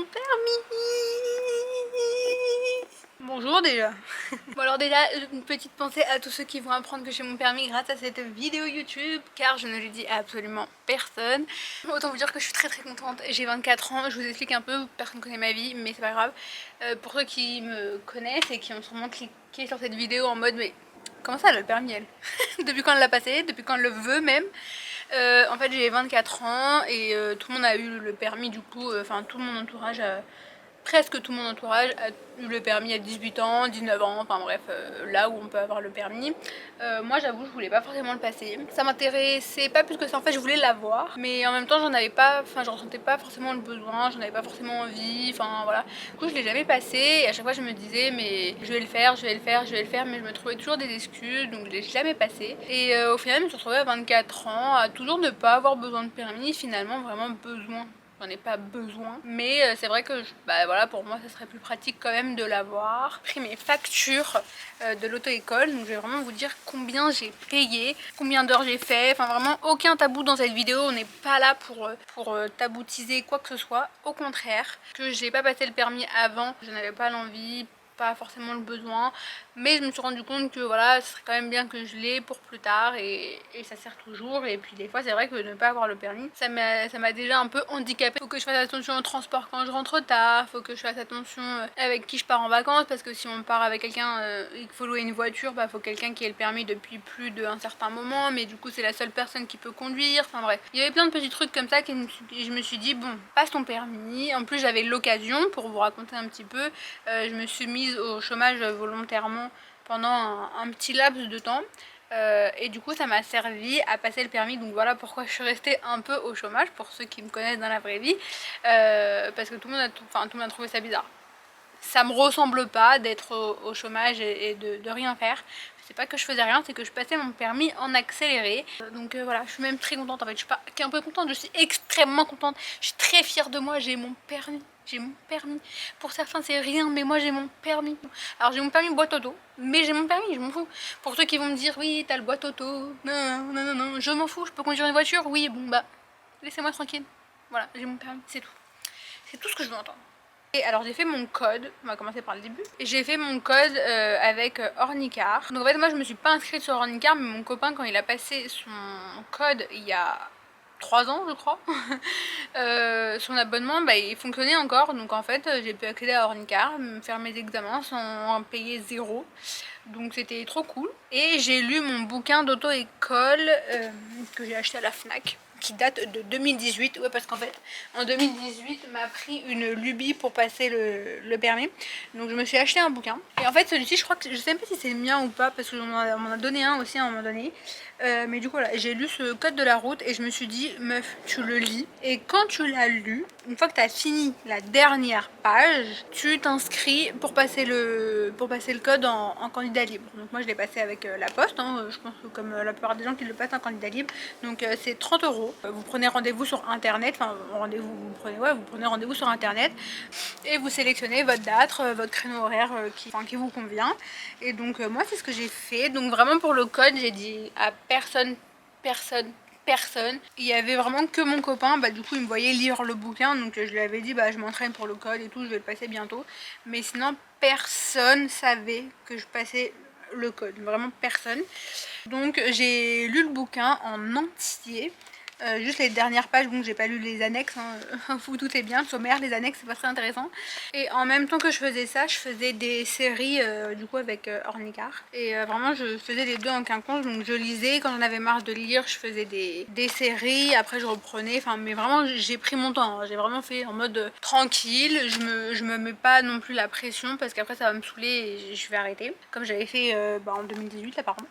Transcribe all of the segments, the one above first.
mon permis. Bonjour déjà. Bon alors déjà, une petite pensée à tous ceux qui vont apprendre que j'ai mon permis grâce à cette vidéo YouTube, car je ne l'ai dit à absolument personne. Autant vous dire que je suis très contente. J'ai 24 ans, je vous explique un peu, personne ne connaît ma vie, mais c'est pas grave. Pour ceux qui me connaissent et qui ont sûrement cliqué sur cette vidéo en mode mais comment ça elle a le permis elle? Depuis quand elle l'a passé? Depuis quand elle le veut même? En fait j'ai 24 ans et tout le monde a eu le permis du coup, enfin tout mon entourage a... Presque tout mon entourage a eu le permis à 18 ans, 19 ans, enfin bref, là où on peut avoir le permis. Moi j'avoue je voulais pas forcément le passer. Ça m'intéressait pas plus que ça, en fait je voulais l'avoir. Mais en même temps j'en avais pas, enfin je ressentais pas forcément le besoin, j'en avais pas forcément envie, enfin voilà. Du coup je l'ai jamais passé et à chaque fois je me disais mais je vais le faire, je vais le faire, je vais le faire, mais je me trouvais toujours des excuses donc je l'ai jamais passé. Et au final je me suis retrouvée à 24 ans à toujours ne pas avoir besoin de permis, finalement vraiment besoin. J'en ai pas besoin, mais c'est vrai que bah voilà, pour moi ça serait plus pratique quand même de l'avoir. J'ai pris mes factures de l'auto-école, donc je vais vraiment vous dire combien j'ai payé, combien d'heures j'ai fait, enfin vraiment aucun tabou dans cette vidéo. On n'est pas là pour taboutiser quoi que ce soit, au contraire. Que j'ai pas passé le permis avant, je n'avais pas l'envie, pas forcément le besoin, mais je me suis rendu compte que voilà, ce serait quand même bien que je l'ai pour plus tard et ça sert toujours. Et puis des fois c'est vrai que ne pas avoir le permis ça m'a déjà un peu handicapée. Faut que je fasse attention au transport quand je rentre tard, faut que je fasse attention avec qui je pars en vacances, parce que si on part avec quelqu'un et qu'il faut louer une voiture, bah faut quelqu'un qui ait le permis depuis plus d'un certain moment, mais du coup c'est la seule personne qui peut conduire, enfin bref. Il y avait plein de petits trucs comme ça que je me suis dit bon, passe ton permis. En plus j'avais l'occasion, pour vous raconter un petit peu, je me suis mise au chômage volontairement pendant un petit laps de temps. Et du coup ça m'a servi à passer le permis, donc voilà pourquoi je suis restée un peu au chômage, pour ceux qui me connaissent dans la vraie vie, parce que tout le monde a trouvé ça bizarre. Ça me ressemble pas d'être au chômage et de rien faire. C'est pas que je faisais rien, c'est que je passais mon permis en accéléré. Donc voilà, je suis même très contente en fait. Je suis pas un peu contente, je suis extrêmement contente. Je suis très fière de moi, j'ai mon permis. J'ai mon permis. Pour certains c'est rien, mais moi j'ai mon permis. Alors j'ai mon permis boîte auto, mais j'ai mon permis, je m'en fous. Pour ceux qui vont me dire oui t'as le boîte auto, non, je m'en fous, je peux conduire une voiture, oui bon bah laissez-moi tranquille. Voilà, j'ai mon permis, c'est tout. C'est tout ce que je veux entendre. Et alors j'ai fait mon code, on va commencer par le début. J'ai fait mon code avec Ornicar. Donc en fait moi je me suis pas inscrite sur Ornicar, mais mon copain quand il a passé son code il y a 3 ans je crois, son abonnement bah, il fonctionnait encore. Donc en fait j'ai pu accéder à Ornicar, faire mes examens sans payer zéro. Donc c'était trop cool. Et j'ai lu mon bouquin d'auto-école que j'ai acheté à la FNAC, qui date de 2018, ouais parce qu'en fait en 2018 m'a pris une lubie pour passer le permis, donc je me suis acheté un bouquin et en fait celui-ci je crois que je sais même pas si c'est le mien ou pas parce qu'on m'en a donné un aussi à un moment donné, mais du coup là j'ai lu ce code de la route et je me suis dit meuf tu le lis et quand tu l'as lu, une fois que tu as fini la dernière page, tu t'inscris pour passer le code en candidat libre. Donc moi je l'ai passé avec la poste, hein, je pense que comme la plupart des gens qui le passent en candidat libre. Donc c'est 30 €. Vous prenez rendez-vous sur internet, enfin vous prenez rendez-vous sur internet et vous sélectionnez votre date, votre créneau horaire qui vous convient. Et donc moi c'est ce que j'ai fait. Donc vraiment pour le code j'ai dit à personne. Il y avait vraiment que mon copain, bah du coup il me voyait lire le bouquin, donc je lui avais dit bah je m'entraîne pour le code et tout, je vais le passer bientôt. Mais sinon personne savait que je passais le code, vraiment personne. Donc j'ai lu le bouquin en entier. Juste les dernières pages, bon j'ai pas lu les annexes, hein. Vous doutez bien, le sommaire, les annexes c'est pas très intéressant. Et en même temps que je faisais ça, je faisais des séries du coup avec Ornicar. Et vraiment je faisais les deux en quinconce, donc je lisais, quand j'en avais marre de lire, je faisais des séries, après je reprenais, enfin mais vraiment j'ai pris mon temps, hein. J'ai vraiment fait en mode tranquille, je me mets pas non plus la pression parce qu'après ça va me saouler et je vais arrêter. Comme j'avais fait en 2018 apparemment.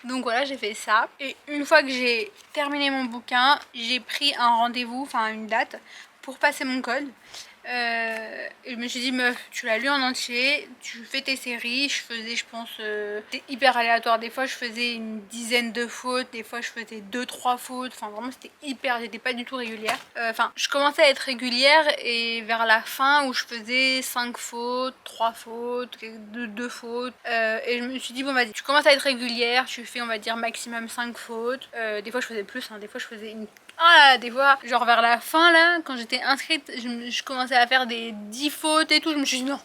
Donc voilà, j'ai fait ça. Et une fois que j'ai terminé mon bouquin, j'ai pris un rendez-vous, enfin une date, pour passer mon code. Et je me suis dit meuf tu l'as lu en entier, tu fais tes séries. Je faisais je pense c'était hyper aléatoire, des fois je faisais une dizaine de fautes, des fois je faisais 2-3 fautes, enfin vraiment c'était hyper, j'étais pas du tout régulière, enfin je commençais à être régulière et vers la fin où je faisais 5 fautes, 3 fautes, 2 fautes, et je me suis dit bon vas-y tu commences à être régulière, tu fais on va dire maximum 5 fautes, des fois je faisais plus, hein, des fois je faisais Ah là, des fois, genre vers la fin là, quand j'étais inscrite, je commençais à faire des 10 fautes et tout. Je me suis dit non,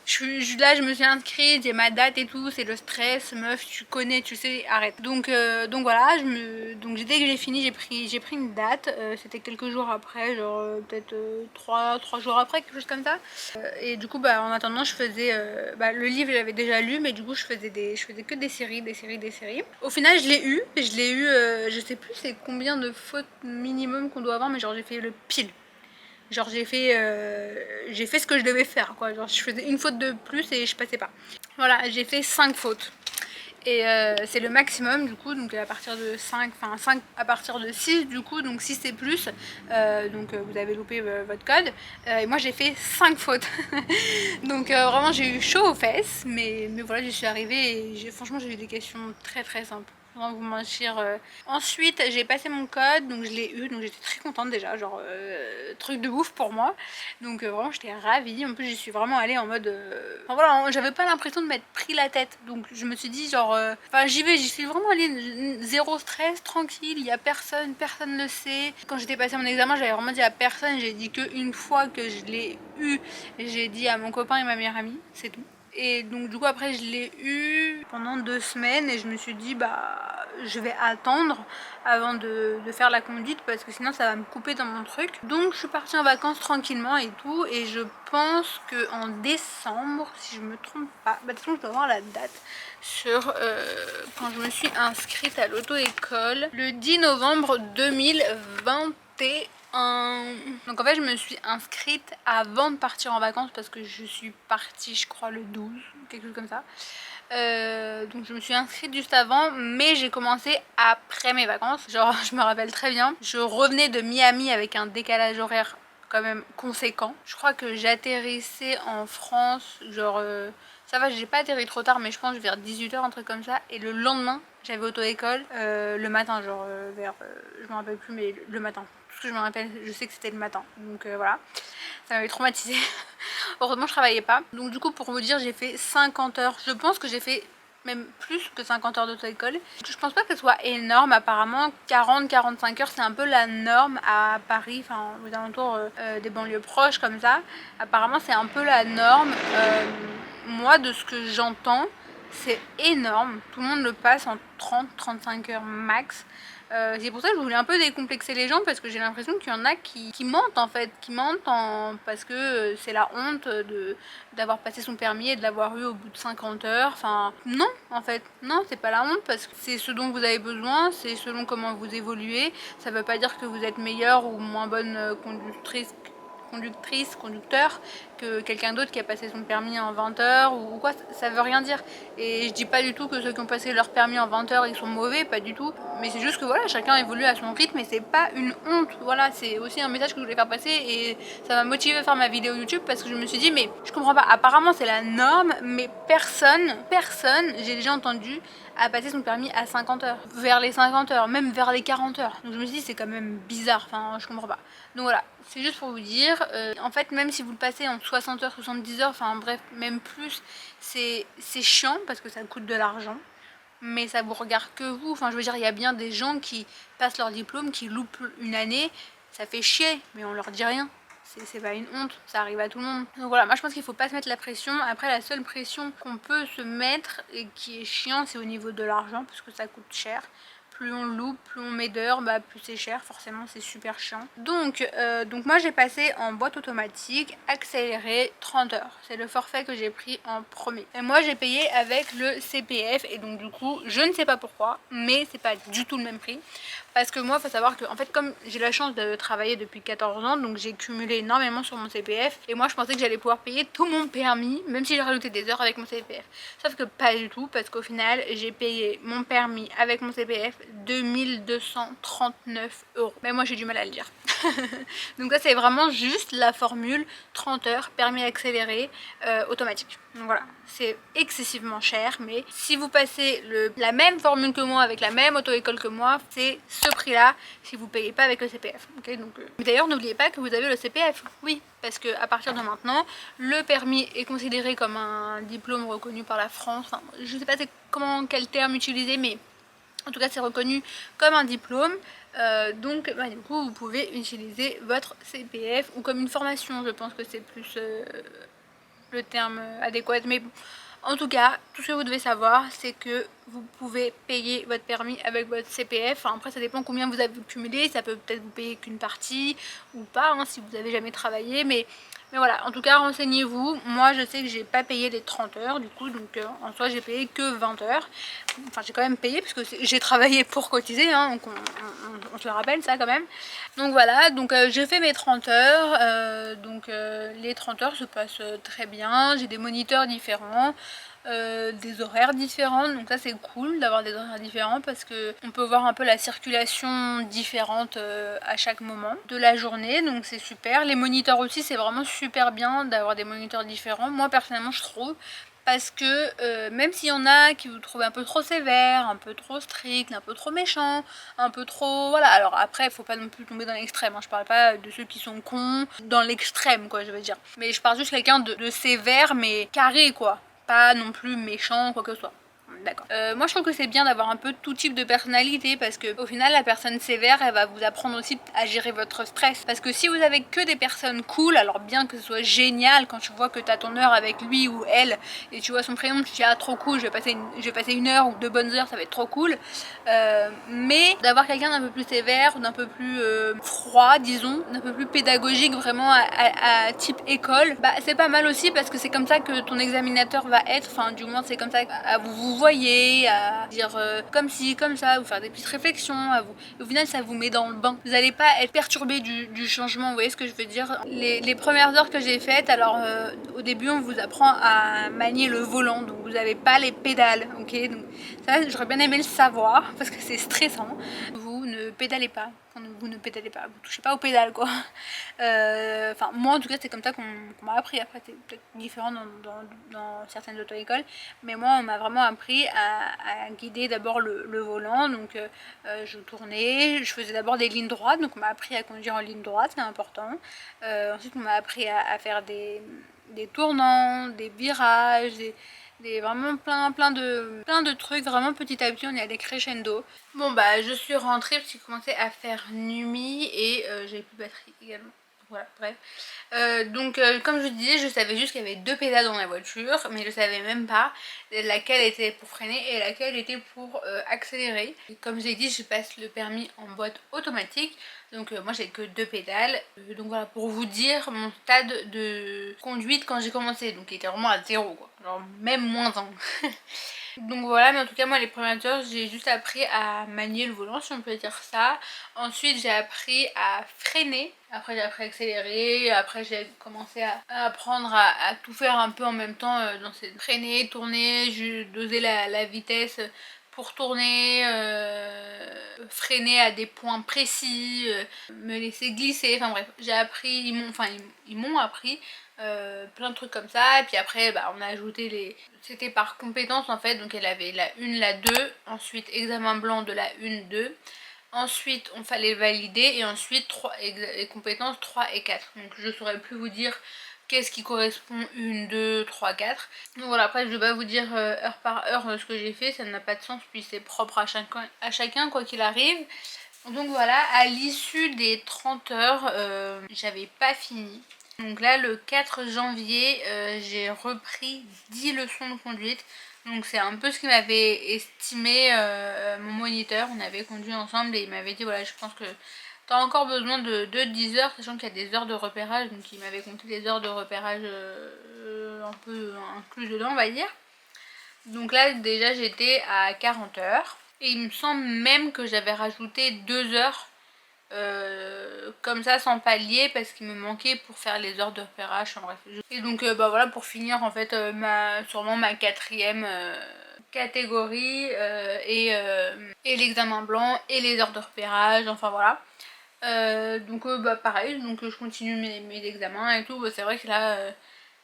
là je me suis inscrite, j'ai ma date et tout, c'est le stress, meuf, tu connais, tu sais, arrête. Donc voilà, dès que j'ai fini, j'ai pris une date. C'était quelques jours après, genre peut-être 3 jours après, quelque chose comme ça. Et du coup, bah en attendant, je faisais, le livre j'avais déjà lu, mais du coup je faisais que des séries. Au final, je l'ai eu, je sais plus c'est combien de fautes minimum qu'on doit avoir, mais genre j'ai fait le pile. Genre j'ai fait ce que je devais faire, quoi. Genre je faisais une faute de plus et je passais pas. Voilà, j'ai fait 5 fautes. Et c'est le maximum du coup, donc à partir de 5, enfin 5 à partir de 6 du coup, donc 6 c'est plus, vous avez loupé votre code. Et moi j'ai fait 5 fautes. Donc vraiment j'ai eu chaud aux fesses, mais voilà, j'y suis arrivée et franchement j'ai eu des questions très très simples. Sans vous mentir. Ensuite j'ai passé mon code, donc je l'ai eu, donc j'étais très contente déjà, genre truc de ouf pour moi. Donc vraiment j'étais ravie, en plus j'y suis vraiment allée en mode... Enfin voilà, j'avais pas l'impression de m'être pris la tête, donc je me suis dit genre... Enfin j'y suis vraiment allée, zéro stress, tranquille, il y a personne le sait. Quand j'étais passé mon examen, j'avais vraiment dit à personne, j'ai dit qu'une fois que je l'ai eu, j'ai dit à mon copain et ma meilleure amie, c'est tout. Et donc du coup après je l'ai eu pendant 2 semaines et je me suis dit bah je vais attendre avant de faire la conduite parce que sinon ça va me couper dans mon truc. Donc je suis partie en vacances tranquillement et tout, et je pense que en décembre, si je me trompe pas, de toute façon je dois avoir la date sur quand je me suis inscrite à l'auto-école, le 10 novembre 2021. Donc en fait je me suis inscrite avant de partir en vacances parce que je suis partie je crois le 12, quelque chose comme ça. Donc je me suis inscrite juste avant, mais j'ai commencé après mes vacances. Genre je me rappelle très bien, je revenais de Miami avec un décalage horaire quand même conséquent. Je crois que j'atterrissais en France genre... ça va, j'ai pas atterri trop tard, mais je pense vers 18 h, un truc comme ça. Et le lendemain, j'avais auto-école le matin, genre vers... je me rappelle plus, mais le matin. Tout ce que je me rappelle, je sais que c'était le matin. Donc voilà, ça m'avait traumatisée. Heureusement, je travaillais pas. Donc du coup, pour vous dire, j'ai fait 50 heures. Je pense que j'ai fait même plus que 50 heures d'auto-école. Je pense pas que ce soit énorme, apparemment 40-45 heures c'est un peu la norme à Paris, enfin aux alentours des banlieues proches comme ça. Apparemment c'est un peu la norme. Moi de ce que j'entends c'est énorme, tout le monde le passe en 30-35 heures max. C'est pour ça que je voulais un peu décomplexer les gens parce que j'ai l'impression qu'il y en a qui mentent en fait, parce que c'est la honte d'avoir passé son permis et de l'avoir eu au bout de 50 heures. Enfin non, en fait, non, c'est pas la honte parce que c'est ce dont vous avez besoin, c'est selon comment vous évoluez. Ça veut pas dire que vous êtes meilleure ou moins bonne conducteur que quelqu'un d'autre qui a passé son permis en 20 heures ou quoi, ça veut rien dire. Et je dis pas du tout que ceux qui ont passé leur permis en 20 heures ils sont mauvais, pas du tout, mais c'est juste que voilà, chacun évolue à son rythme et c'est pas une honte. Voilà, c'est aussi un message que je voulais faire passer et ça m'a motivé à faire ma vidéo YouTube parce que je me suis dit mais je comprends pas, apparemment c'est la norme, mais personne, j'ai déjà entendu a passé son permis à 50 heures, vers les 50 heures, même vers les 40 heures. Donc je me suis dit c'est quand même bizarre, enfin je comprends pas. Donc voilà, c'est juste pour vous dire, en fait même si vous le passez en 60 heures, 70 heures, enfin bref, même plus, c'est chiant parce que ça coûte de l'argent. Mais ça vous regarde que vous, enfin je veux dire, il y a bien des gens qui passent leur diplôme, qui loupent une année, ça fait chier, mais on leur dit rien. C'est pas une honte, ça arrive à tout le monde. Donc voilà, moi je pense qu'il faut pas se mettre la pression. Après la seule pression qu'on peut se mettre et qui est chiant, c'est au niveau de l'argent parce que ça coûte cher. Plus on loupe, plus on met d'heures, plus c'est cher, forcément c'est super chiant. Donc moi j'ai passé en boîte automatique, accéléré 30 heures. C'est le forfait que j'ai pris en premier. Et moi j'ai payé avec le CPF et donc du coup je ne sais pas pourquoi, mais c'est pas du tout le même prix. Parce que moi il faut savoir que en fait comme j'ai la chance de travailler depuis 14 ans, donc j'ai cumulé énormément sur mon CPF. Et moi je pensais que j'allais pouvoir payer tout mon permis, même si j'ai rajouté des heures avec mon CPF. Sauf que pas du tout, parce qu'au final j'ai payé mon permis avec mon CPF 2239 €. Mais moi j'ai du mal à le dire. Donc ça c'est vraiment juste la formule 30 heures, permis accéléré, automatique. Donc voilà, c'est excessivement cher, mais si vous passez la même formule que moi, avec la même auto-école que moi, c'est ce prix là si vous payez pas avec le CPF. Okay, donc, d'ailleurs n'oubliez pas que vous avez le CPF, oui, parce que à partir de maintenant, le permis est considéré comme un diplôme reconnu par la France. Enfin, je sais pas quel terme utiliser, mais en tout cas c'est reconnu comme un diplôme. Donc bah, du coup vous pouvez utiliser votre CPF ou comme une formation, je pense que c'est plus le terme adéquat, mais bon. En tout cas, tout ce que vous devez savoir, c'est que vous pouvez payer votre permis avec votre CPF. Enfin, après, ça dépend combien vous avez cumulé. Ça peut peut-être vous payer qu'une partie ou pas, hein, si vous n'avez jamais travaillé. Mais voilà, en tout cas, renseignez-vous. Moi, je sais que j'ai pas payé les 30 heures, du coup, donc en soi, j'ai payé que 20 heures. Enfin, j'ai quand même payé, parce que j'ai travaillé pour cotiser, hein, donc on se le rappelle, ça, quand même. Donc voilà, donc j'ai fait mes 30 heures, les 30 heures se passent très bien. J'ai des moniteurs différents. Des horaires différents, donc ça c'est cool d'avoir des horaires différents parce que on peut voir un peu la circulation différente à chaque moment de la journée, donc c'est super. Les moniteurs aussi, c'est vraiment super bien d'avoir des moniteurs différents, moi personnellement je trouve, parce que même s'il y en a qui vous trouvent un peu trop sévère, un peu trop strict, un peu trop méchant, un peu trop... Voilà, alors après, il faut pas non plus tomber dans l'extrême, hein. Je parle pas de ceux qui sont cons dans l'extrême, quoi, je veux dire. Mais je parle juste de quelqu'un de sévère, mais carré, quoi. Pas non plus méchant, quoi que ce soit. D'accord. Moi je trouve que c'est bien d'avoir un peu tout type de personnalité parce que au final la personne sévère elle va vous apprendre aussi à gérer votre stress. Parce que si vous avez que des personnes cool, alors bien que ce soit génial quand tu vois que tu as ton heure avec lui ou elle et tu vois son prénom, tu te dis ah trop cool, je vais passer une heure ou 2 bonnes heures, ça va être trop cool. Mais d'avoir quelqu'un d'un peu plus sévère, d'un peu plus froid disons, d'un peu plus pédagogique vraiment à type école, bah c'est pas mal aussi parce que c'est comme ça que ton examinateur va être, enfin du moins c'est comme ça à vous voyez, à dire comme ci, comme ça, vous faire des petites réflexions, à vous. Et au final ça vous met dans le bain. Vous n'allez pas être perturbé du changement, vous voyez ce que je veux dire. Les premières heures que j'ai faites, alors au début on vous apprend à manier le volant, donc vous n'avez pas les pédales, ok, donc ça j'aurais bien aimé le savoir parce que c'est stressant. Vous ne pédalez pas, vous ne pédalez pas, vous touchez pas aux pédales quoi. Enfin moi en tout cas c'est comme ça qu'on m'a appris, après c'est peut-être différent dans certaines auto-écoles, mais moi on m'a vraiment appris à guider d'abord le volant, donc je tournais, je faisais d'abord des lignes droites, donc on m'a appris à conduire en ligne droite, c'est important. Ensuite on m'a appris à faire des tournants, des virages, vraiment plein de trucs, vraiment petit à petit on est allé crescendo. Bon bah je suis rentrée parce qu'il commençait à faire nuit et j'avais plus de batterie également. Voilà, bref. Comme je vous disais, je savais juste qu'il y avait 2 pédales dans la voiture, mais je savais même pas laquelle était pour freiner et laquelle était pour accélérer. Et comme j'ai dit, je passe le permis en boîte automatique, donc moi j'ai que 2 pédales. Donc voilà, pour vous dire mon stade de conduite quand j'ai commencé, donc il était vraiment à 0 quoi, genre même moins 1. Donc voilà, mais en tout cas moi les premières heures j'ai juste appris à manier le volant si on peut dire ça. Ensuite j'ai appris à freiner, après j'ai appris à accélérer, après j'ai commencé à apprendre à tout faire un peu en même temps, dans ces freiner, tourner, doser la vitesse pour tourner, freiner à des points précis, me laisser glisser, enfin bref, j'ai appris, ils m'ont appris plein de trucs comme ça. Et puis après bah, on a ajouté c'était par compétence en fait, donc elle avait la 1, la 2, ensuite examen blanc de la 1, 2, ensuite on fallait valider et ensuite compétences 3 et 4. Donc je saurais plus vous dire qu'est-ce qui correspond 1, 2, 3, 4. Donc voilà, après je vais pas vous dire heure par heure ce que j'ai fait, ça n'a pas de sens puis c'est propre à chacun quoi qu'il arrive. Donc voilà, à l'issue des 30 heures, j'avais pas fini. Donc là le 4 janvier j'ai repris 10 leçons de conduite. Donc c'est un peu ce qu'il m'avait estimé mon moniteur. On avait conduit ensemble et il m'avait dit voilà, je pense que tu as encore besoin de 10 heures, sachant qu'il y a des heures de repérage. Donc il m'avait compté les heures de repérage un peu inclus dedans on va dire. Donc là déjà j'étais à 40 heures. Et il me semble même que j'avais rajouté 2 heures comme ça sans pallier parce qu'il me manquait pour faire les heures de repérage, en bref. Et donc bah voilà, pour finir en fait sûrement ma 4e catégorie et l'examen blanc et les heures de repérage, enfin voilà. Bah pareil, donc je continue mes examens et tout. Bah, c'est vrai que là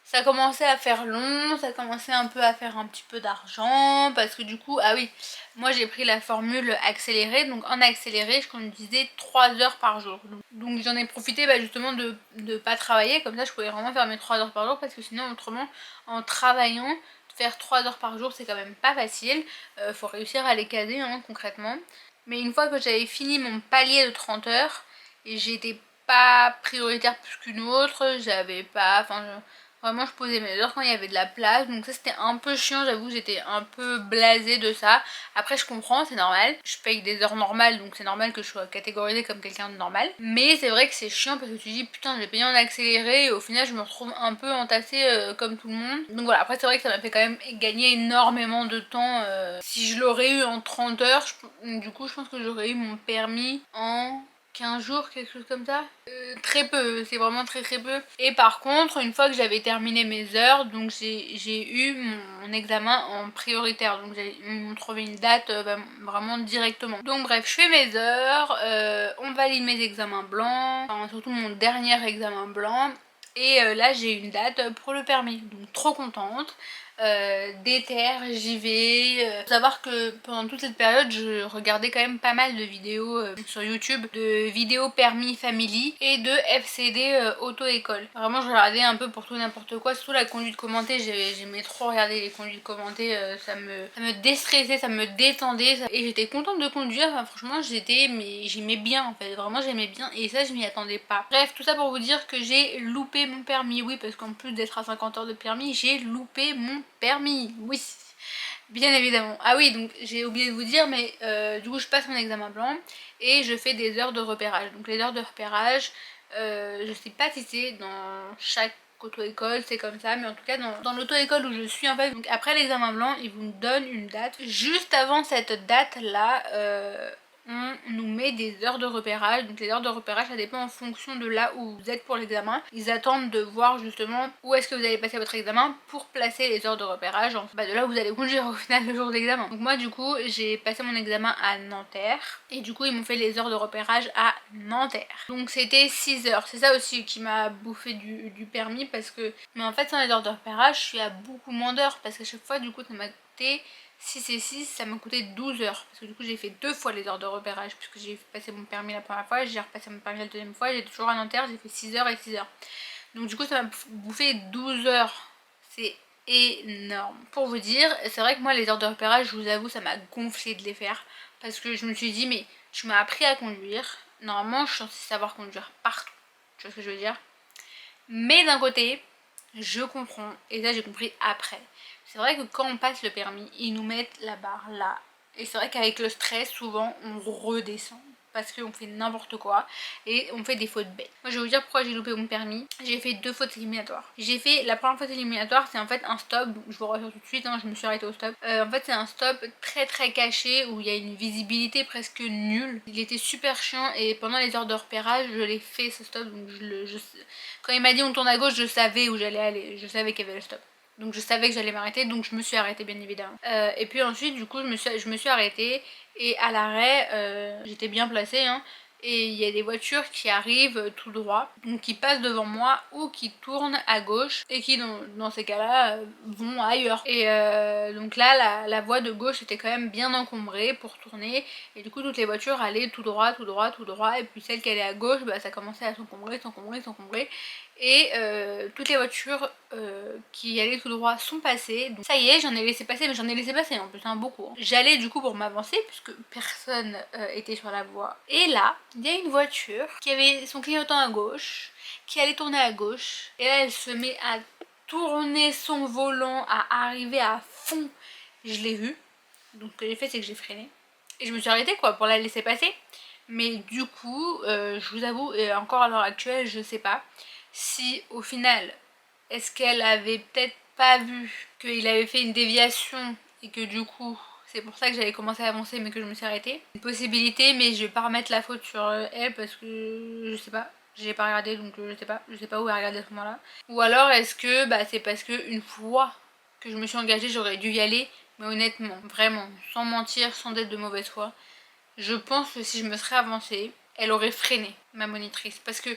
ça commençait à faire long, ça commençait un peu à faire un petit peu d'argent parce que du coup, ah oui, moi j'ai pris la formule accélérée, donc en accéléré je conduisais 3 heures par jour. Donc j'en ai profité bah, justement de ne pas travailler, comme ça je pouvais vraiment faire mes 3 heures par jour parce que sinon autrement en travaillant, faire 3 heures par jour c'est quand même pas facile, faut réussir à les caser hein, concrètement. Mais une fois que j'avais fini mon palier de 30 heures, et j'étais pas prioritaire plus qu'une autre, j'avais pas, vraiment je posais mes heures quand il y avait de la place, donc ça c'était un peu chiant, j'avoue que j'étais un peu blasée de ça. Après je comprends, c'est normal, je paye des heures normales, donc c'est normal que je sois catégorisée comme quelqu'un de normal. Mais c'est vrai que c'est chiant parce que tu dis putain j'ai payé en accéléré et au final je me retrouve un peu entassée comme tout le monde. Donc voilà, après c'est vrai que ça m'a fait quand même gagner énormément de temps. Si je l'aurais eu en 30 heures, du coup je pense que j'aurais eu mon permis en 15 jours, quelque chose comme ça. Très peu, c'est vraiment très peu. Et par contre, une fois que j'avais terminé mes heures, donc j'ai eu mon examen en prioritaire. Donc ils m'ont trouvé une date vraiment directement. Donc bref, je fais mes heures, on valide mes examens blancs, enfin, surtout mon dernier examen blanc. Et là j'ai une date pour le permis, donc trop contente. Déter, j'y vais. Faut savoir que pendant toute cette période je regardais quand même pas mal de vidéos sur YouTube, de vidéos permis family et de FCD auto-école. Vraiment je regardais un peu pour tout n'importe quoi, surtout la conduite commentée, j'aimais trop regarder les conduites commentées, ça me déstressait, ça me détendait et j'étais contente de conduire, enfin, franchement j'aimais bien en fait, vraiment j'aimais bien et ça je m'y attendais pas. Bref, tout ça pour vous dire que j'ai loupé mon permis, oui, parce qu'en plus d'être à 50 heures de permis, j'ai loupé mon permis, oui, bien évidemment. Ah oui, donc j'ai oublié de vous dire, mais du coup je passe mon examen blanc et je fais des heures de repérage. Donc les heures de repérage, je sais pas si c'est dans chaque auto-école, c'est comme ça, mais en tout cas dans l'auto-école où je suis en fait, donc après l'examen blanc, ils vous donnent une date. Juste avant cette date là, on nous met des heures de repérage. Donc les heures de repérage ça dépend en fonction de là où vous êtes pour l'examen. Ils attendent de voir justement où est-ce que vous allez passer votre examen pour placer les heures de repérage de là où vous allez conduire au final le jour d'examen. Donc moi du coup j'ai passé mon examen à Nanterre et du coup ils m'ont fait les heures de repérage à Nanterre. Donc c'était 6 heures. C'est ça aussi qui m'a bouffé du permis parce que, mais en fait sans les heures de repérage je suis à beaucoup moins d'heures parce qu'à chaque fois du coup ça m'a coûté 6 et 6, ça m'a coûté 12 heures. Parce que du coup, j'ai fait 2 fois les heures de repérage. Puisque j'ai passé mon permis la première fois, j'ai repassé mon permis la deuxième fois. J'étais toujours à Nanterre, j'ai fait 6 heures et 6 heures. Donc du coup, ça m'a bouffé 12 heures. C'est énorme. Pour vous dire, c'est vrai que moi, les heures de repérage, je vous avoue, ça m'a gonflé de les faire. Parce que je me suis dit, mais tu m'as appris à conduire. Normalement, je suis censée savoir conduire partout. Tu vois ce que je veux dire? Mais d'un côté, je comprends. Et ça, j'ai compris après. C'est vrai que quand on passe le permis, ils nous mettent la barre là. Et c'est vrai qu'avec le stress, souvent, on redescend. Parce qu'on fait n'importe quoi et on fait des fautes bêtes. Moi je vais vous dire pourquoi j'ai loupé mon permis. J'ai fait 2 fautes éliminatoires. J'ai fait la première faute éliminatoire, c'est en fait un stop. Je vous rassure tout de suite, hein, je me suis arrêtée au stop. En fait c'est un stop très caché où il y a une visibilité presque nulle. Il était super chiant et pendant les heures de repérage je l'ai fait ce stop. Donc quand il m'a dit on tourne à gauche, je savais où j'allais aller. Je savais qu'il y avait le stop. Donc je savais que j'allais m'arrêter, donc je me suis arrêtée bien évidemment. Et puis ensuite du coup je me suis arrêtée et à l'arrêt j'étais bien placée hein, et il y a des voitures qui arrivent tout droit, donc qui passent devant moi ou qui tournent à gauche et qui dans ces cas là vont ailleurs. Et donc là la voie de gauche était quand même bien encombrée pour tourner et du coup toutes les voitures allaient tout droit et puis celle qui allait à gauche ça commençait à s'encombrer et toutes les voitures qui allaient tout droit sont passées. Donc ça y est, j'en ai laissé passer, mais j'en ai laissé passer en plus beaucoup. Hein. J'allais du coup pour m'avancer puisque personne était sur la voie. Et là, il y a une voiture qui avait son clignotant à gauche, qui allait tourner à gauche. Et là, elle se met à tourner son volant, à arriver à fond. Je l'ai vue. Donc ce que j'ai fait, c'est que j'ai freiné. Et je me suis arrêtée quoi pour la laisser passer. Mais du coup, je vous avoue, et encore à l'heure actuelle, je sais pas si au final, est-ce qu'elle avait peut-être pas vu qu'il avait fait une déviation et que du coup c'est pour ça que j'avais commencé à avancer mais que je me suis arrêtée. Une possibilité, mais je vais pas remettre la faute sur elle parce que je sais pas, j'ai pas regardé donc je sais pas où elle regarder à ce moment là. Ou alors est-ce que c'est parce que une fois que je me suis engagée j'aurais dû y aller, mais honnêtement, vraiment, sans mentir, sans être de mauvaise foi, je pense que si je me serais avancée, elle aurait freiné ma monitrice parce que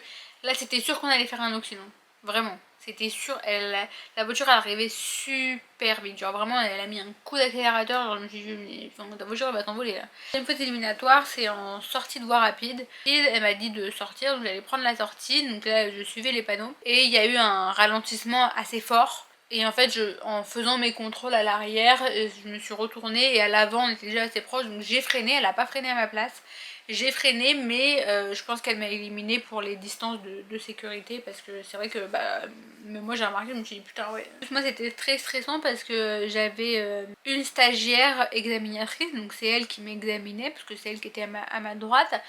là c'était sûr qu'on allait faire un accident, vraiment. C'était sûr, la voiture elle arrivait super vite, genre vraiment elle a mis un coup d'accélérateur, genre je me suis dit mais ta voiture elle va t'envoler là. Une fois éliminatoire, c'est en sortie de voie rapide, et elle m'a dit de sortir, donc j'allais prendre la sortie, donc là je suivais les panneaux, et il y a eu un ralentissement assez fort, Et en fait, en faisant mes contrôles à l'arrière, je me suis retournée et à l'avant on était déjà assez proche, donc j'ai freiné, elle a pas freiné à ma place. J'ai freiné, mais je pense qu'elle m'a éliminée pour les distances de sécurité, parce que c'est vrai que bah, mais moi j'ai remarqué, je me suis dit putain ouais. Moi c'était très stressant parce que j'avais une stagiaire examinatrice, donc c'est elle qui m'examinait, parce que c'est elle qui était à ma droite,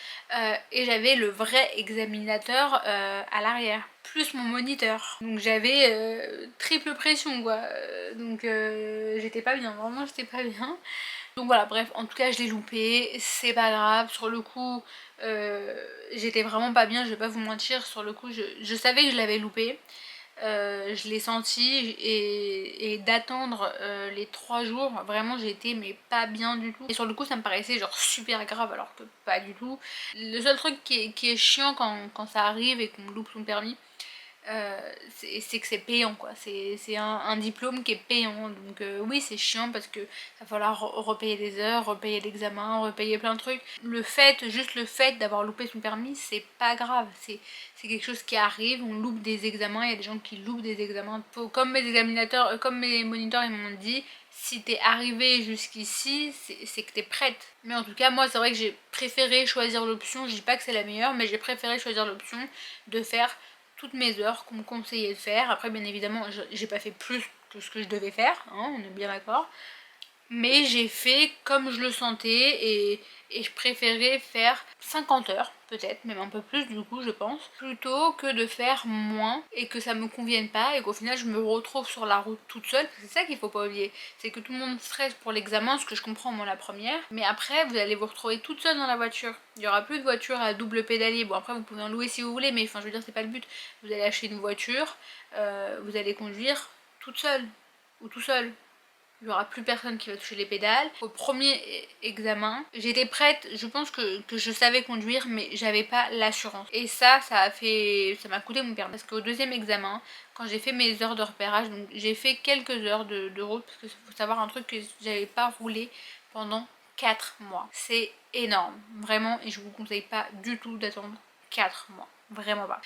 et j'avais le vrai examinateur à l'arrière, plus mon moniteur. Donc j'avais triple pression quoi, donc j'étais pas bien, vraiment j'étais pas bien. Donc voilà, bref, en tout cas je l'ai loupé, c'est pas grave, sur le coup j'étais vraiment pas bien, je vais pas vous mentir, sur le coup je savais que je l'avais loupé, je l'ai senti, et d'attendre les 3 jours, vraiment j'étais mais pas bien du tout. Et sur le coup ça me paraissait genre super grave alors que pas du tout. Le seul truc qui est chiant quand ça arrive et qu'on loupe son permis, c'est que c'est payant quoi, c'est un diplôme qui est payant, donc oui c'est chiant parce que va falloir repayer des heures, repayer l'examen, repayer plein de trucs. Juste le fait d'avoir loupé son permis, c'est pas grave, c'est quelque chose qui arrive, on loupe des examens, il y a des gens qui loupent des examens, comme mes examinateurs, comme mes moniteurs ils m'ont dit, si t'es arrivé jusqu'ici, c'est que t'es prête. Mais en tout cas moi c'est vrai que j'ai préféré choisir l'option, je dis pas que c'est la meilleure, mais j'ai préféré choisir l'option de faire toutes mes heures qu'on me conseillait de faire. Après bien évidemment j'ai pas fait plus que ce que je devais faire, hein, on est bien d'accord. Mais j'ai fait comme je le sentais, et je préférais faire 50 heures, peut-être, même un peu plus du coup je pense, plutôt que de faire moins et que ça me convienne pas et qu'au final je me retrouve sur la route toute seule. C'est ça qu'il faut pas oublier, c'est que tout le monde stresse pour l'examen, ce que je comprends moi la première, mais après vous allez vous retrouver toute seule dans la voiture. Il y aura plus de voiture à double pédalier, bon après vous pouvez en louer si vous voulez, mais enfin je veux dire c'est pas le but. Vous allez acheter une voiture, vous allez conduire toute seule ou tout seul. Il n'y aura plus personne qui va toucher les pédales. Au premier examen, j'étais prête, je pense que je savais conduire, mais j'avais pas l'assurance. Et ça m'a coûté mon permis. Parce qu'au deuxième examen, quand j'ai fait mes heures de repérage, donc j'ai fait quelques heures de route, parce qu'il faut savoir un truc, que j'avais pas roulé pendant 4 mois. C'est énorme, vraiment, et je vous conseille pas du tout d'attendre 4 mois. Vraiment pas.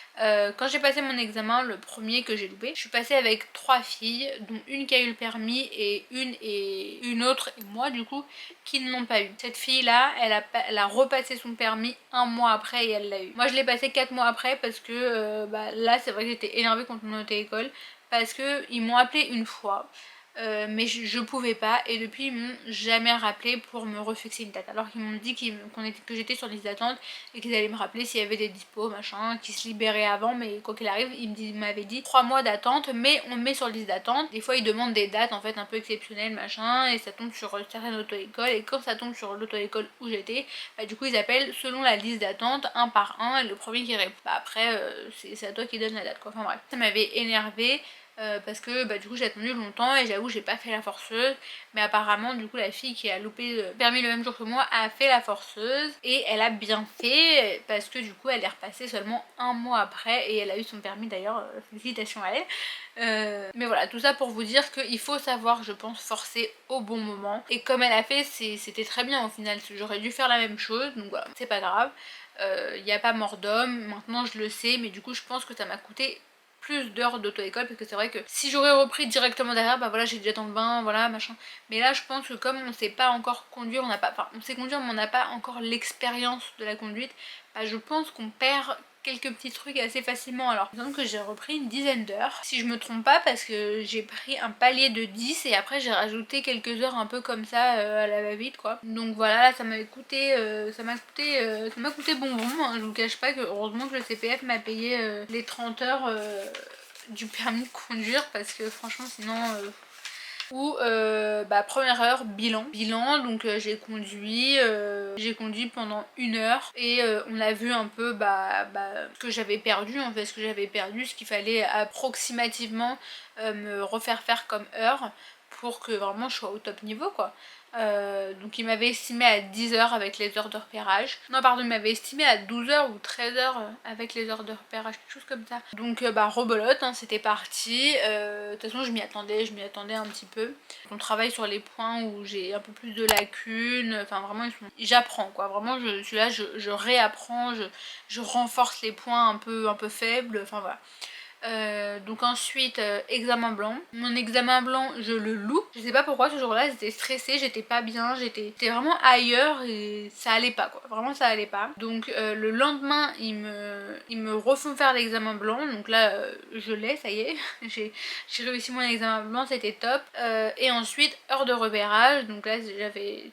Quand j'ai passé mon examen, le premier que j'ai loupé, je suis passée avec 3 filles, dont une qui a eu le permis et une autre, et moi du coup, qui ne l'ont pas eu. Cette fille là, elle a repassé son permis 1 mois après et elle l'a eu. Moi je l'ai passé 4 mois après parce que bah, là c'est vrai que j'étais énervée contre mon auto-école, parce que ils m'ont appelé une fois. Mais je pouvais pas, et depuis ils m'ont jamais rappelé pour me refixer une date, alors qu'ils m'ont dit que j'étais sur liste d'attente et qu'ils allaient me rappeler s'il y avait des dispos machin, qui se libéraient avant, mais quoi qu'il arrive ils m'avaient dit 3 mois d'attente, mais on me met sur liste d'attente. Des fois ils demandent des dates en fait un peu exceptionnelles machin, et ça tombe sur certaines auto-écoles, et quand ça tombe sur l'auto-école où j'étais, bah du coup ils appellent selon la liste d'attente un par un, et le premier qui répond, bah après c'est à toi qui donne la date quoi, enfin bref. Ça m'avait énervé. Parce que bah, du coup j'ai attendu longtemps et j'avoue j'ai pas fait la forceuse, mais apparemment du coup la fille qui a loupé le permis le même jour que moi a fait la forceuse, et elle a bien fait parce que du coup elle est repassée seulement 1 mois après et elle a eu son permis d'ailleurs, félicitations à elle. Mais voilà, tout ça pour vous dire qu'il faut savoir je pense forcer au bon moment, et comme elle a fait c'était très bien au final, j'aurais dû faire la même chose, donc voilà, c'est pas grave, il n'y a pas mort d'homme, maintenant je le sais, mais du coup je pense que ça m'a coûté plus d'heures d'auto-école, parce que c'est vrai que si j'aurais repris directement derrière, bah voilà j'ai déjà dans le bain, voilà machin, mais là je pense que comme on sait pas encore conduire, on sait conduire mais on n'a pas encore l'expérience de la conduite, bah je pense qu'on perd quelques petits trucs assez facilement. Alors donc que j'ai repris une dizaine d'heures, si je me trompe pas, parce que j'ai pris un palier de 10 et après j'ai rajouté quelques heures un peu comme ça à la va-vite quoi. Donc voilà, là ça m'avait coûté ça m'a coûté bonbon, hein. Je vous cache pas que heureusement que le CPF m'a payé les 30 heures du permis de conduire, parce que franchement sinon ou bah, première heure, bilan, donc j'ai conduit pendant 1 heure, et on a vu un peu ce que j'avais perdu en fait, ce qu'il fallait approximativement me refaire faire comme heure pour que vraiment je sois au top niveau quoi. Donc il m'avait estimé à 10 heures avec les heures de repérage. Non pardon, il m'avait estimé à 12 heures ou 13 heures avec les heures de repérage, quelque chose comme ça. Donc bah rebelote, hein, c'était parti. De toute façon je m'y attendais un petit peu. On travaille sur les points où j'ai un peu plus de lacunes, enfin vraiment j'apprends quoi, vraiment je suis là, je réapprends, je renforce les points un peu faibles, enfin voilà. Donc ensuite examen blanc. Mon examen blanc je le loupe. Je sais pas pourquoi ce jour là j'étais stressée, j'étais pas bien, j'étais vraiment ailleurs et ça allait pas quoi. Vraiment ça allait pas. Donc le lendemain ils me refont faire l'examen blanc. Donc là je l'ai, ça y est. j'ai réussi mon examen blanc, c'était top. Et ensuite heure de repérage. Donc là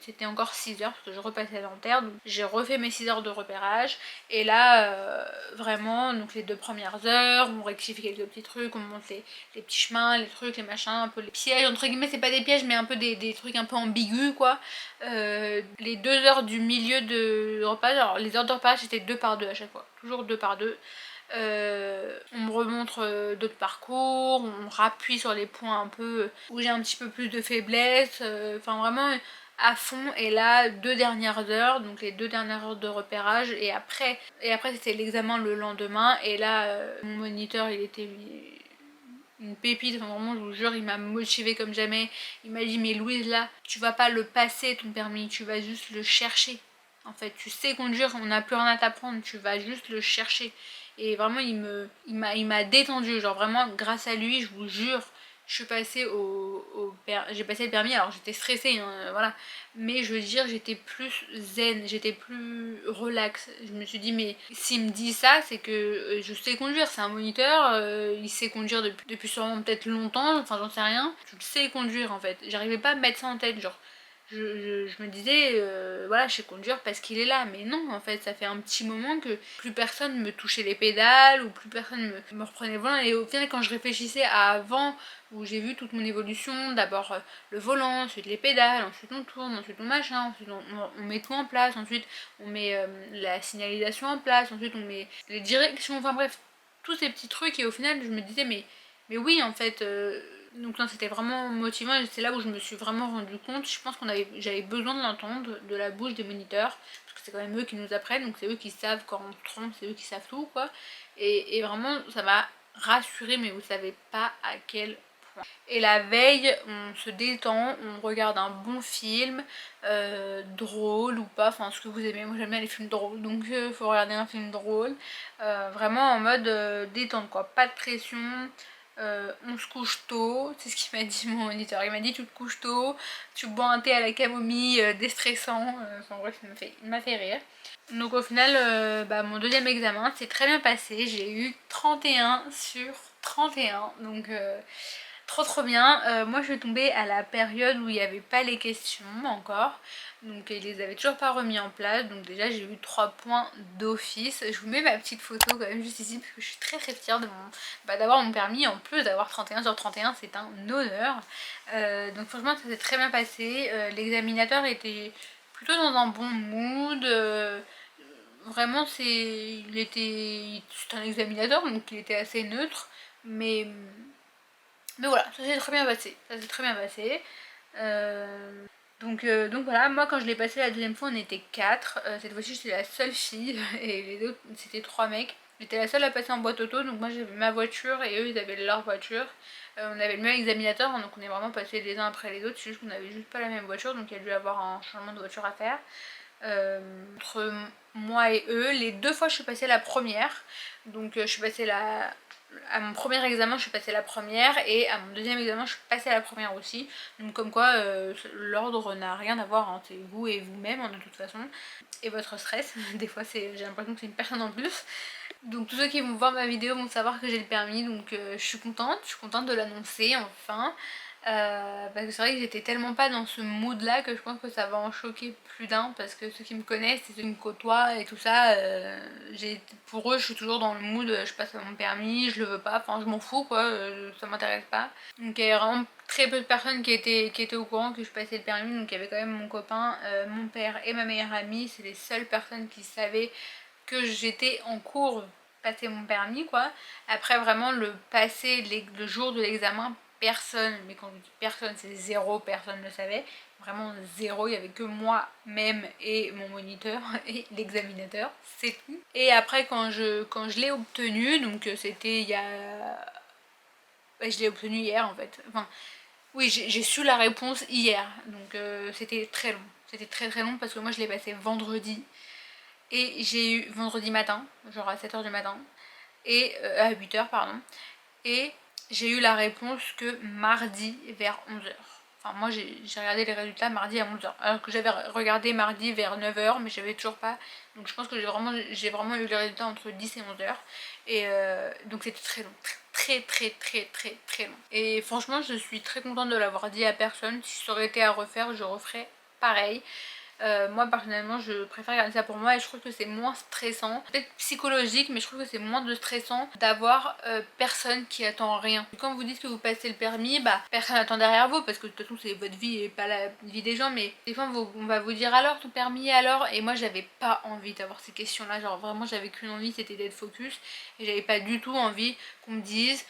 c'était encore 6 heures parce que je repassais à dentaire. Donc j'ai refait mes 6 heures de repérage. Et là vraiment donc les 2 premières heures on rectifie quelques petits trucs, on monte les petits chemins, les trucs, les machins, un peu les pièges entre guillemets, c'est pas des pièges mais un peu des trucs un peu ambigus quoi. Les 2 heures du milieu de repas, alors les heures de repas c'était 2 par 2 à chaque fois, toujours 2 par 2. On me remontre d'autres parcours, on me rappuie sur les points un peu où j'ai un petit peu plus de faiblesse, enfin vraiment à fond. Et là 2 dernières heures, donc les 2 dernières heures de repérage, et après c'était l'examen le lendemain. Et là mon moniteur il était une pépite, enfin, vraiment je vous jure il m'a motivée comme jamais. Il m'a dit mais Louise là tu vas pas le passer ton permis, tu vas juste le chercher. En fait tu sais conduire, on n'a plus rien à t'apprendre, tu vas juste le chercher. Et vraiment il m'a détendu, genre vraiment grâce à lui je vous jure. Je suis passée j'ai passé le permis, alors j'étais stressée hein, voilà, mais je veux dire j'étais plus zen, j'étais plus relax. Je me suis dit mais s'il me dit ça c'est que je sais conduire, c'est un moniteur, il sait conduire depuis sûrement peut-être longtemps, enfin j'en sais rien, tu le sais conduire en fait. J'arrivais pas à me mettre ça en tête, genre je me disais voilà je sais conduire parce qu'il est là, mais non en fait ça fait un petit moment que plus personne me touchait les pédales ou plus personne me reprenait le volant. Et au final quand je réfléchissais à avant où j'ai vu toute mon évolution, d'abord le volant, ensuite les pédales, ensuite on tourne, ensuite on machin, ensuite on met tout en place, ensuite on met la signalisation en place, ensuite on met les directions, enfin bref tous ces petits trucs. Et au final je me disais mais oui en fait donc non c'était vraiment motivant et c'est là où je me suis vraiment rendu compte. Je pense j'avais besoin de l'entendre de la bouche des moniteurs parce que c'est quand même eux qui nous apprennent, donc c'est eux qui savent quand on se trompe, c'est eux qui savent tout quoi. Et vraiment ça m'a rassurée, mais vous savez pas à quel point. Et la veille on se détend, on regarde un bon film drôle ou pas, enfin ce que vous aimez. Moi j'aime bien les films drôles donc faut regarder un film drôle, vraiment en mode détente quoi, pas de pression. On se couche tôt, c'est ce qu'il m'a dit mon moniteur. Il m'a dit tu te couches tôt, tu bois un thé à la camomille déstressant, enfin bref il m'a fait rire. Donc au final mon deuxième examen s'est très bien passé, j'ai eu 31 sur 31 donc trop bien. Moi je suis tombée à la période où il n'y avait pas les questions encore, donc ils les avaient toujours pas remis en place. Donc déjà j'ai eu 3 points d'office. Je vous mets ma petite photo quand même juste ici parce que je suis très fière de d'avoir mon permis. En plus d'avoir 31 sur 31, c'est un honneur. Donc franchement ça s'est très bien passé. L'examinateur était plutôt dans un bon mood. Vraiment c'était un examinateur donc il était assez neutre, mais voilà, ça s'est très bien passé, ça s'est très bien passé. Donc voilà, moi quand je l'ai passé la deuxième fois on était 4, cette fois-ci j'étais la seule fille et les autres c'était 3 mecs. J'étais la seule à passer en boîte auto, donc moi j'avais ma voiture et eux ils avaient leur voiture. On avait le même examinateur donc on est vraiment passés les uns après les autres, c'est juste qu'on avait juste pas la même voiture donc il y a dû avoir un changement de voiture à faire. Entre moi et eux, les 2 fois je suis passée la première, donc je suis passée à mon premier examen je suis passée la première et à mon deuxième examen je suis passée à la première aussi. Donc comme quoi l'ordre n'a rien à voir hein. C'est vous et vous-même hein, de toute façon, et votre stress. Des fois j'ai l'impression que c'est une personne en plus. Donc tous ceux qui vont voir ma vidéo vont savoir que j'ai le permis, donc je suis contente de l'annoncer enfin. Parce que c'est vrai que j'étais tellement pas dans ce mood là que je pense que ça va en choquer plus d'un, parce que ceux qui me connaissent et ceux qui me côtoient et tout ça, pour eux je suis toujours dans le mood je passe à mon permis, je le veux pas, enfin je m'en fous quoi, ça m'intéresse pas. Donc il y a vraiment très peu de personnes qui étaient au courant que je passais le permis. Donc il y avait quand même mon copain, mon père et ma meilleure amie, c'est les seules personnes qui savaient que j'étais en cours passer mon permis quoi. Après vraiment le jour de l'examen, personne, mais quand je dis personne c'est zéro, personne ne le savait, vraiment zéro, il n'y avait que moi-même et mon moniteur et l'examinateur, c'est tout. Et après quand je l'ai obtenu, donc c'était il y a... je l'ai obtenu hier en fait, enfin oui j'ai su la réponse hier, donc c'était très long, c'était très long parce que moi je l'ai passé vendredi. Et j'ai eu vendredi matin, genre à 7 h du matin, et à 8 h pardon. et j'ai eu la réponse que mardi vers 11h. Enfin moi j'ai regardé les résultats mardi à 11h, alors que j'avais regardé mardi vers 9h mais j'avais toujours pas. Donc je pense que j'ai vraiment eu les résultats entre 10 et 11h. Et donc c'était très long, très long. Et franchement je suis très contente de l'avoir dit à personne. Si ça aurait été à refaire, je referais pareil. Moi personnellement je préfère garder ça pour moi et je trouve que c'est moins stressant, peut-être psychologique, mais je trouve que c'est moins de stressant d'avoir personne qui attend rien. Quand vous dites que vous passez le permis, bah personne attend derrière vous parce que de toute façon c'est votre vie et pas la vie des gens, mais des fois on va vous dire alors ton permis alors, et moi j'avais pas envie d'avoir ces questions là, genre vraiment j'avais qu'une envie, c'était d'être focus, et j'avais pas du tout envie qu'on me dise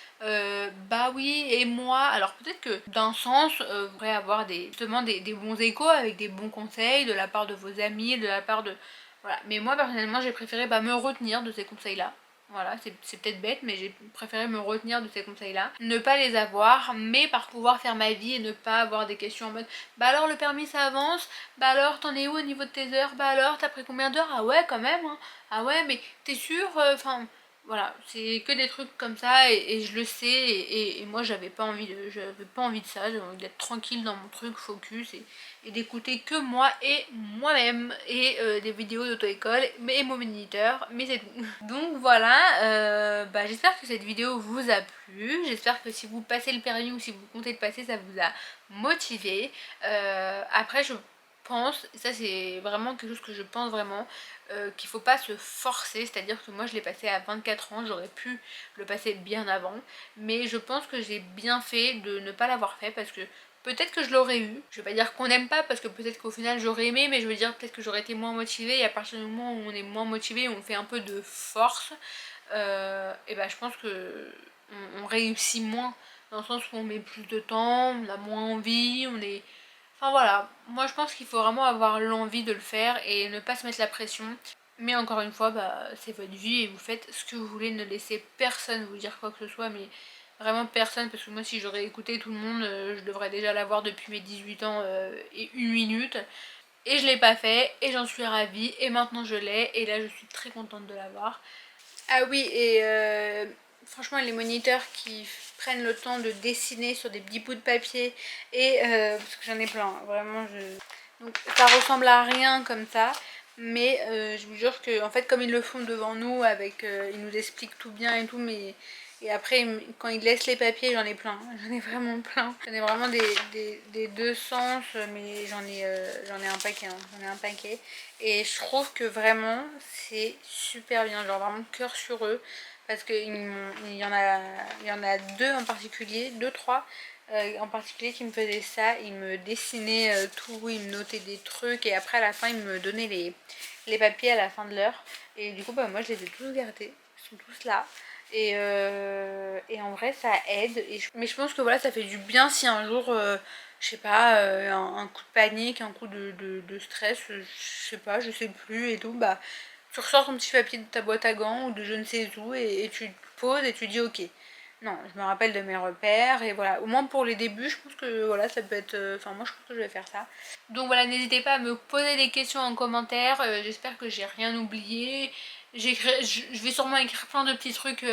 bah oui et moi. Alors peut-être que d'un sens vous pourrez avoir justement des bons échos avec des bons conseils de la part de vos amis, de la part de... Voilà, mais moi personnellement j'ai préféré me retenir de ces conseils là. Voilà, c'est peut-être bête mais j'ai préféré me retenir de ces conseils là, ne pas les avoir, mais par pouvoir faire ma vie et ne pas avoir des questions en mode bah alors le permis ça avance, bah alors t'en es où au niveau de tes heures, bah alors t'as pris combien d'heures, ah ouais quand même hein, ah ouais mais t'es sûr, enfin... Voilà, c'est que des trucs comme ça et je le sais et moi j'avais pas envie de ça, j'avais envie d'être tranquille dans mon truc, focus et d'écouter que moi et moi-même et des vidéos d'auto-école et mon moniteur, mais c'est tout. Donc voilà, j'espère que cette vidéo vous a plu, j'espère que si vous passez le permis ou si vous comptez le passer ça vous a motivé. Après je pense, et ça c'est vraiment quelque chose que je pense vraiment, qu'il faut pas se forcer, c'est à dire que moi je l'ai passé à 24 ans, j'aurais pu le passer bien avant, mais je pense que j'ai bien fait de ne pas l'avoir fait parce que peut-être que je l'aurais eu, je vais pas dire qu'on n'aime pas parce que peut-être qu'au final j'aurais aimé, mais je veux dire peut-être que j'aurais été moins motivée, et à partir du moment où on est moins motivé, on fait un peu de force, et je pense que on réussit moins, dans le sens où on met plus de temps, on a moins envie, on est... Enfin voilà, moi je pense qu'il faut vraiment avoir l'envie de le faire et ne pas se mettre la pression. Mais encore une fois, c'est votre vie et vous faites ce que vous voulez, ne laissez personne vous dire quoi que ce soit, mais vraiment personne, parce que moi si j'aurais écouté tout le monde, je devrais déjà l'avoir depuis mes 18 ans et 1 minute. Et je l'ai pas fait et j'en suis ravie et maintenant je l'ai et là je suis très contente de l'avoir. Ah oui, et franchement les moniteurs qui prennent le temps de dessiner sur des petits bouts de papier et parce que j'en ai plein, vraiment donc ça ressemble à rien comme ça, mais je vous jure que en fait comme ils le font devant nous avec ils nous expliquent tout bien et tout, mais et après quand ils laissent les papiers j'en ai plein, j'en ai vraiment plein, j'en ai vraiment des deux sens, mais j'en ai un paquet hein. J'en ai un paquet et je trouve que vraiment c'est super bien, genre vraiment cœur sur eux, parce qu'il y en a deux en particulier, deux trois en particulier qui me faisaient ça, ils me dessinaient tout, ils me notaient des trucs et après à la fin ils me donnaient les papiers à la fin de l'heure, et du coup moi je les ai tous gardés, ils sont tous là. Et en vrai ça aide, mais je pense que voilà, ça fait du bien si un jour je sais pas, un coup de panique, un coup de stress, je sais pas, je sais plus et tout, tu ressors ton petit papier de ta boîte à gants ou de je ne sais où et tu te poses et tu dis ok, non, je me rappelle de mes repères et voilà, au moins pour les débuts je pense que voilà, ça peut être, enfin moi je pense que je vais faire ça. Donc voilà, n'hésitez pas à me poser des questions en commentaire, j'espère que j'ai rien oublié. Je vais sûrement écrire plein de petits trucs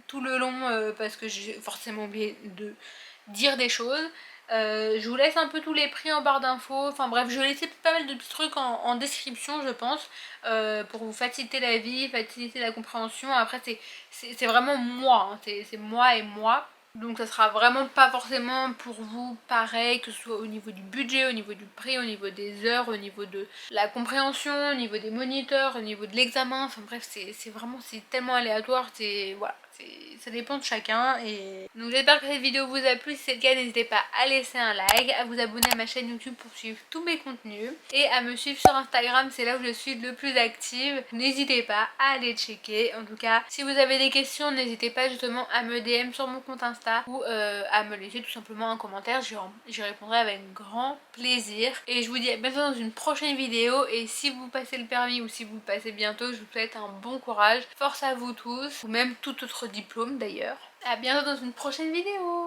tout le long parce que j'ai forcément oublié de dire des choses. Je vous laisse un peu tous les prix en barre d'infos, enfin bref, je vais laisser pas mal de petits trucs en description je pense, pour vous faciliter la vie, faciliter la compréhension. Après c'est vraiment moi, hein, c'est moi et moi. Donc ça sera vraiment pas forcément pour vous pareil, que ce soit au niveau du budget, au niveau du prix, au niveau des heures, au niveau de la compréhension, au niveau des moniteurs, au niveau de l'examen, enfin bref c'est vraiment, c'est tellement aléatoire, voilà, ça dépend de chacun. Et donc j'espère que cette vidéo vous a plu, si c'est le cas n'hésitez pas à laisser un like, à vous abonner à ma chaîne YouTube pour suivre tous mes contenus et à me suivre sur Instagram, c'est là où je suis le plus active, n'hésitez pas à aller checker. En tout cas si vous avez des questions n'hésitez pas justement à me DM sur mon compte Insta ou à me laisser tout simplement un commentaire, j'y répondrai avec grand plaisir. Et je vous dis à bientôt dans une prochaine vidéo, et si vous passez le permis ou si vous le passez bientôt, je vous souhaite un bon courage, force à vous tous, ou même tout autre diplôme d'ailleurs. À bientôt dans une prochaine vidéo.